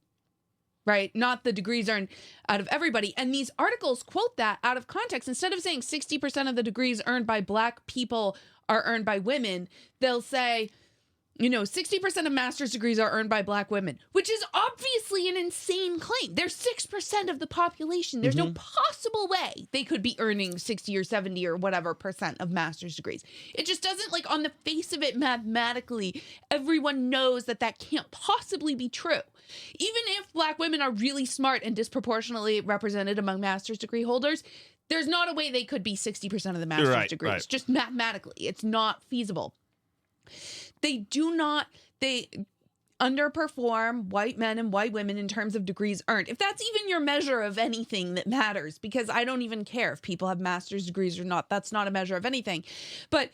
right? Not the degrees earned out of everybody. And these articles quote that out of context. Instead of saying 60% of the degrees earned by Black people are earned by women, they'll say, 60% of master's degrees are earned by Black women, which is obviously an insane claim. They're 6% of the population. There's no possible way they could be earning 60 or 70 or whatever percent of master's degrees. It just doesn't, like, on the face of it, mathematically, everyone knows that that can't possibly be true. Even if Black women are really smart and disproportionately represented among master's degree holders, there's not a way they could be 60% of the master's degrees. Right. Just mathematically, it's not feasible. They underperform white men and white women in terms of degrees earned. If that's even your measure of anything that matters, because I don't even care if people have master's degrees or not. That's not a measure of anything. But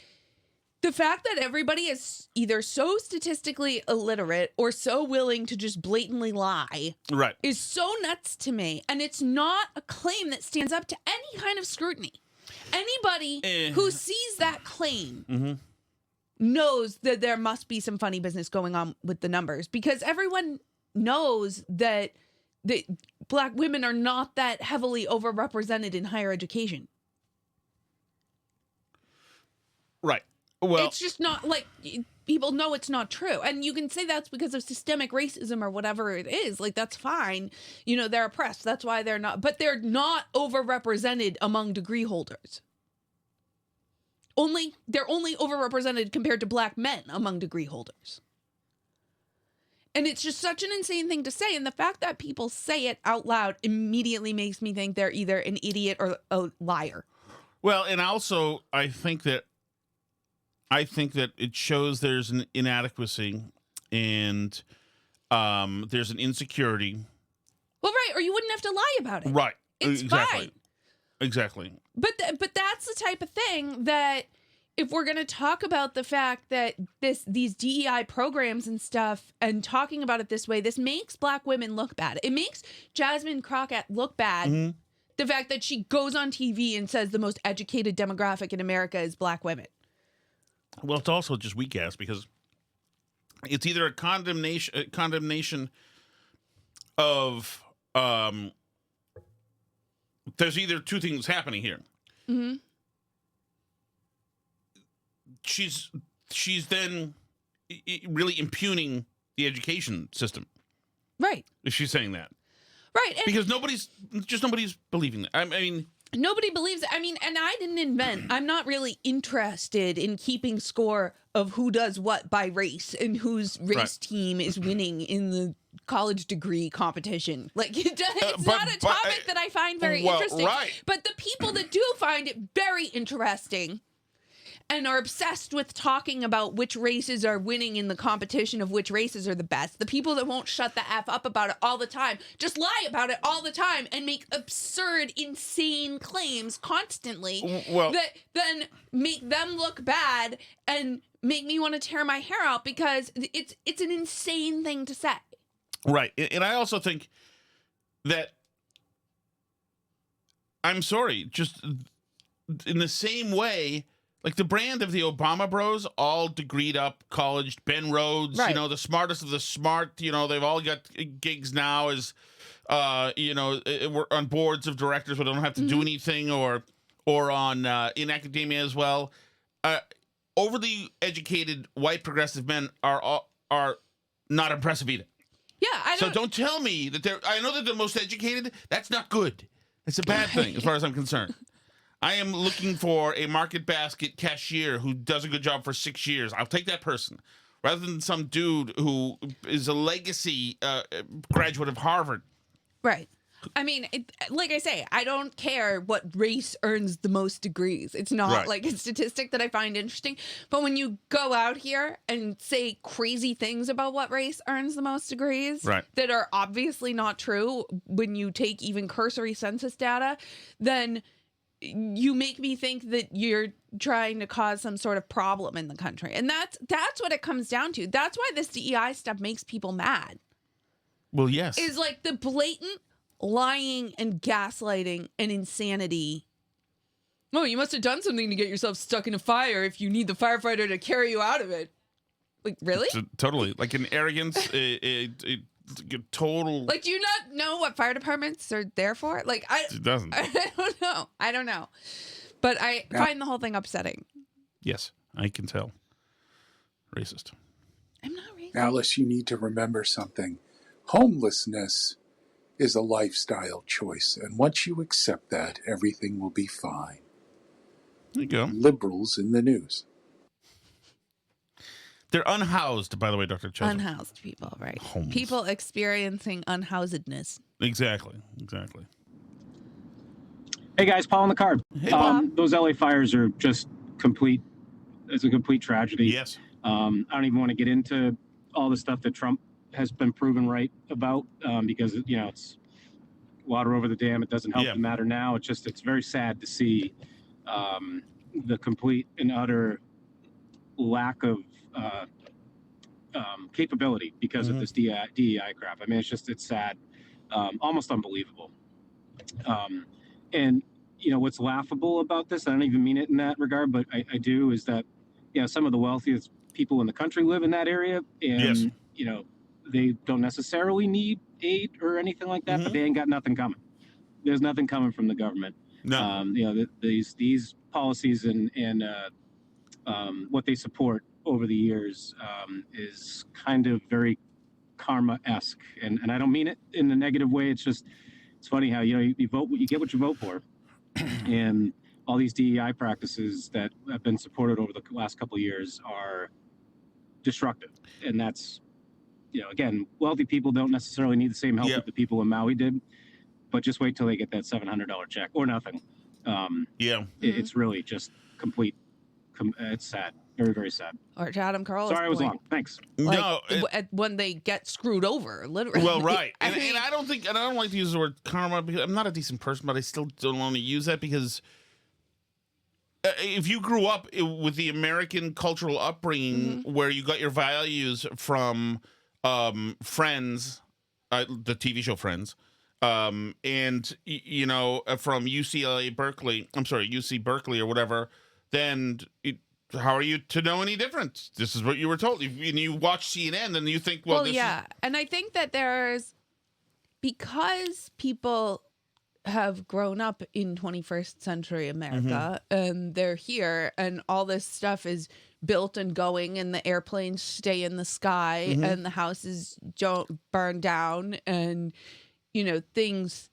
the fact that everybody is either so statistically illiterate or so willing to just blatantly lie is so nuts to me. And it's not a claim that stands up to any kind of scrutiny. Anybody who sees that claim knows that there must be some funny business going on with the numbers, because everyone knows that Black women are not that heavily overrepresented in higher education. Right. Well, it's just not, like, people know it's not true. And you can say that's because of systemic racism or whatever it is. Like, that's fine. They're oppressed. That's why they're not. But they're not overrepresented among degree holders. They're only overrepresented compared to Black men among degree holders. And it's just such an insane thing to say. And the fact that people say it out loud immediately makes me think they're either an idiot or a liar. Well, and also I think that it shows there's an inadequacy and there's an insecurity. Well, right, or you wouldn't have to lie about it. Right. It's fine. Exactly. But that's the type of thing that, if we're going to talk about the fact that these DEI programs and stuff and talking about it this way, this makes Black women look bad. It makes Jasmine Crockett look bad. The fact that she goes on TV and says the most educated demographic in America is Black women. Well, it's also just weak ass, because it's either a condemnation of there's either two things happening here. She's then really impugning the education system. Right. If she's saying that. Right. Because nobody's believing that. I mean, nobody believes it. I mean, and I didn't invent. I'm not really interested in keeping score of who does what by race and whose race team is winning in the college degree competition. Like, it's not a topic that I find very interesting. Right. But the people that do find it very interesting and are obsessed with talking about which races are winning in the competition of which races are the best, the people that won't shut the F up about it all the time, just lie about it all the time and make absurd, insane claims constantly that then make them look bad and make me want to tear my hair out, because it's an insane thing to say. Right. And I also think that, I'm sorry, just in the same way, like the brand of the Obama bros, all degreed up, colleged, Ben Rhodes, the smartest of the smart, they've all got gigs now as, we're on boards of directors, but don't have to do anything, or on in academia as well. Overly educated white progressive men are not impressive either. Yeah, So don't tell me that I know that they're most educated. That's not good. It's a bad thing as far as I'm concerned. I am looking for a market basket cashier who does a good job for 6 years. I'll take that person rather than some dude who is a legacy graduate of Harvard. Right. I mean, like I say, I don't care what race earns the most degrees. It's not like a statistic that I find interesting. But when you go out here and say crazy things about what race earns the most degrees that are obviously not true when you take even cursory census data, then you make me think that you're trying to cause some sort of problem in the country. And that's what it comes down to. That's why this DEI stuff makes people mad. Well, yes. Is like the blatant lying and gaslighting and insanity. Oh, you must have done something to get yourself stuck in a fire if you need the firefighter to carry you out of it. Like, really? Totally. Like an arrogance, total. Like, do you not know what fire departments are there for? Like, It doesn't. I don't know. But I find the whole thing upsetting. Yes, I can tell. Racist. I'm not racist. Alice, you need to remember something. Homelessness is a lifestyle choice, and once you accept that, everything will be fine. There you go. Liberals in the news. They're unhoused, by the way, Dr. Chisholm. Unhoused people, right? Homeless. People experiencing unhousedness. Exactly. Hey guys, Paul on the card. Hey, Paul. Those LA fires are just complete. It's a complete tragedy. Yes. I don't even want to get into all the stuff that Trump has been proven right about because it's water over the dam. It doesn't help the matter now. It's very sad to see the complete and utter lack of capability because of this DEI crap. I mean, it's sad, almost unbelievable. And what's laughable about this, I don't even mean it in that regard, but I do, is that some of the wealthiest people in the country live in that area, and they don't necessarily need aid or anything like that, but they ain't got nothing coming. There's nothing coming from the government. No. These policies and what they support over the years is kind of very karma-esque, and I don't mean it in a negative way. It's funny how you vote, you get what you vote for, and all these DEI practices that have been supported over the last couple of years are destructive, and that's again, wealthy people don't necessarily need the same help that the people in Maui did, but just wait till they get that $700 check or nothing. It's really just complete. It's sad, very, very sad. Or to Adam Carolla's Sorry, I was point, long. Thanks. No, when they get screwed over, literally. Well, right, and I don't like to use the word karma because I'm not a decent person, but I still don't want to use that because if you grew up with the American cultural upbringing where you got your values from Friends, the TV show Friends, and from UC Berkeley or whatever, then how are you to know any different? This is what you were told. If you watch CNN, then you think, well, and I think that because people have grown up in 21st century America and they're here and all this stuff is built and going and the airplanes stay in the sky and the houses don't burn down and things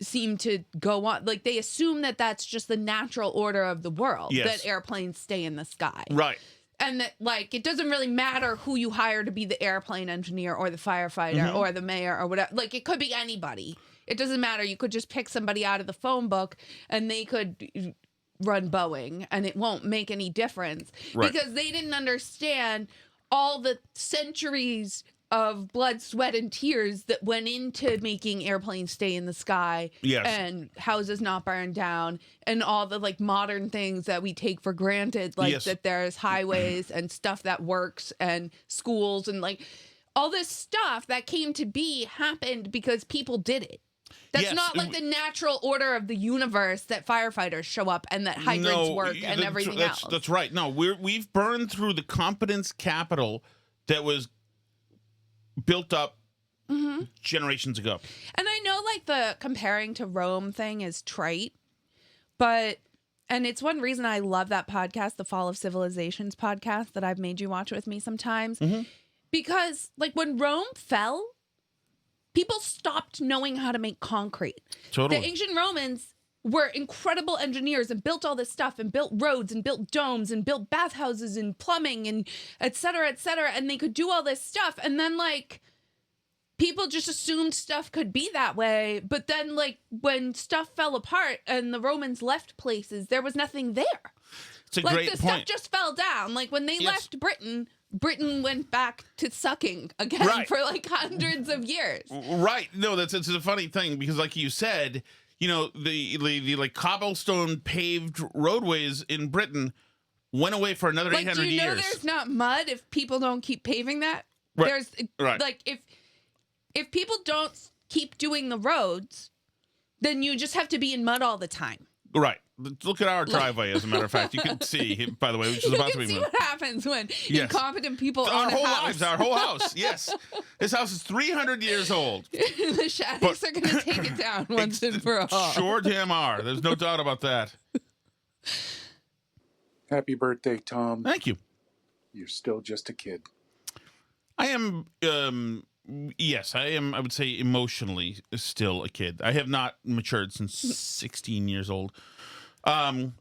seem to go on, like they assume that that's just the natural order of the world, that airplanes stay in the sky, right? And that it doesn't really matter who you hire to be the airplane engineer or the firefighter or the mayor or whatever. Like it could be anybody. It doesn't matter. You could just pick somebody out of the phone book and they could run Boeing and it won't make any difference because they didn't understand all the centuries of blood, sweat, and tears that went into making airplanes stay in the sky and houses not burn down and all the modern things that we take for granted, that there's highways and stuff that works and schools and all this stuff that came to be happened because people did it. That's not the natural order of the universe that firefighters show up and that hydrants work and everything else. That's right. No, we've burned through the competence capital that was built up generations ago. And I know the comparing to Rome thing is trite, and it's one reason I love that podcast, the Fall of Civilizations podcast that I've made you watch with me sometimes, because when Rome fell, people stopped knowing how to make concrete. Totally. The ancient Romans were incredible engineers and built all this stuff and built roads and built domes and built bathhouses and plumbing and et cetera, and they could do all this stuff. And then people just assumed stuff could be that way. But then when stuff fell apart and the Romans left places, there was nothing there. It's a great the point. Stuff just fell down. When they left Britain went back to sucking again for hundreds of years. Right. No, it's a funny thing because like you said, the cobblestone paved roadways in Britain went away for another 800 years. Do you know there's not mud if people don't keep paving that? Right. There's if people don't keep doing the roads, then you just have to be in mud all the time. Right. Look at our driveway, as a matter of fact. You can see, by the way, which is about to be see moved. what happens when incompetent people Our own a whole house. lives, our whole house, yes. This house is 300 years old. The Shaddies are going to take it down once and for all. Sure damn are. There's no doubt about that. Happy birthday, Tom. Thank you. You're still just a kid. I am, yes, I am, I would say, emotionally still a kid. I have not matured since 16 years old. Well,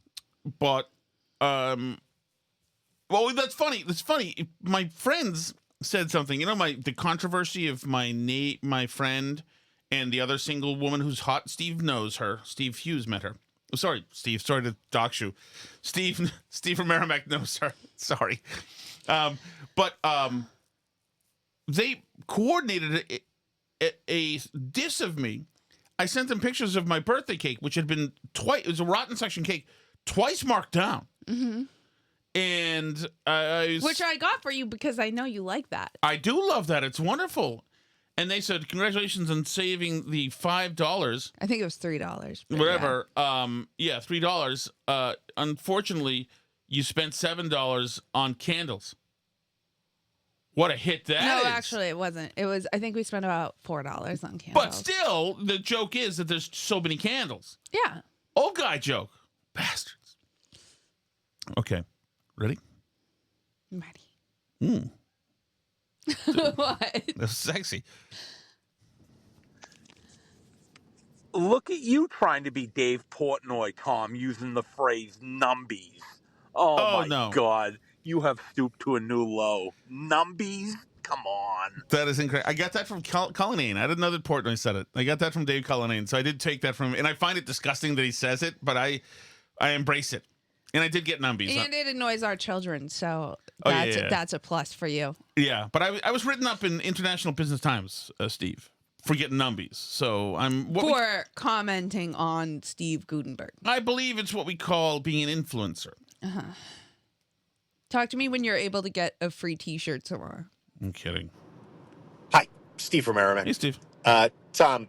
that's funny. That's funny. My friends said something. You know, the controversy of my friend and the other single woman who's hot. Steve knows her. Steve Hughes met her. Oh, sorry, Steve. Sorry to dox you. Steve from Merrimack knows her. Sorry. But they coordinated a diss of me. I sent them pictures of my birthday cake, which had been twice. It was a rotten section cake, twice marked down. Mm-hmm. And which I got for you because I know you like that. I do love that. It's wonderful. And they said, congratulations on saving the $5. I think it was $3. Whatever. Yeah, $3. Unfortunately, you spent $7 on candles. What a hit that is. No, actually, it wasn't. It was, I think we spent about $4 on candles. But still, the joke is that there's so many candles. Yeah. Old guy joke. Bastards. Okay. Ready? I'm ready. What? That's sexy. Look at you trying to be Dave Portnoy, Tom, using the phrase numbies. Oh my God. You have stooped to a new low. Numbies? Come on. That is incredible. I got that from Cullinane. I didn't know that Portnoy said it. I got that from Dave Cullinane. So I did take that from him. And I find it disgusting that he says it, but I embrace it. And I did get numbies. And it annoys our children, so Oh, that's a plus for you. Yeah, but I was written up in International Business Times, Steve, for getting numbies. So I'm commenting on Steve Gutenberg. I believe it's what we call being an influencer. Uh-huh. Talk to me when you're able to get a free T-shirt tomorrow. I'm kidding. Hi, Steve from Merrimack. Hey, Steve. Tom,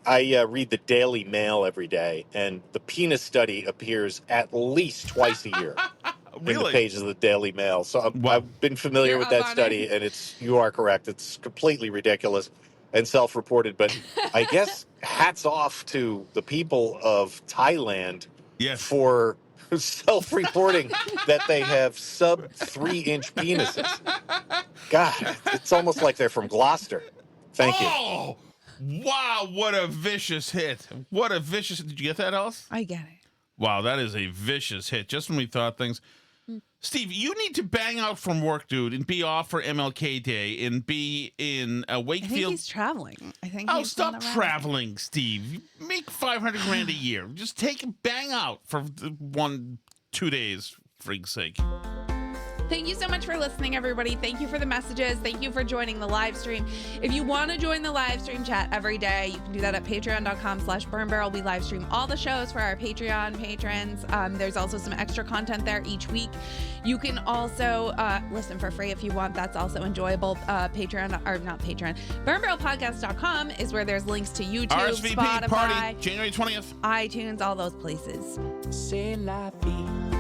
I read the Daily Mail every day, and the penis study appears at least twice a year in the pages of the Daily Mail. So I've been familiar with that study, and you are correct. It's completely ridiculous and self-reported. But I guess hats off to the people of Thailand for self-reporting that they have sub 3-inch penises. God, it's almost like they're from Gloucester. Thank you. Oh, wow, what a vicious hit. What a vicious... Did you get that, Alice? I get it. Wow, that is a vicious hit. Just when we thought things... Steve, you need to bang out from work, dude, and be off for MLK Day and be in Wakefield. I think he's traveling. Stop traveling, Steve. You make $500,000 a year. Just bang out for 1-2 days, for freak's sake. Thank you so much for listening, everybody. Thank you for the messages. Thank you for joining the live stream. If you want to join the live stream chat every day, you can do that at patreon.com/burnbarrel. We live stream all the shows for our Patreon patrons. There's also some extra content there each week. You can also listen for free if you want. That's also enjoyable. Burnbarrelpodcast.com is where there's links to YouTube, RSVP Spotify, party, January 20th. iTunes, all those places. C'est la vie.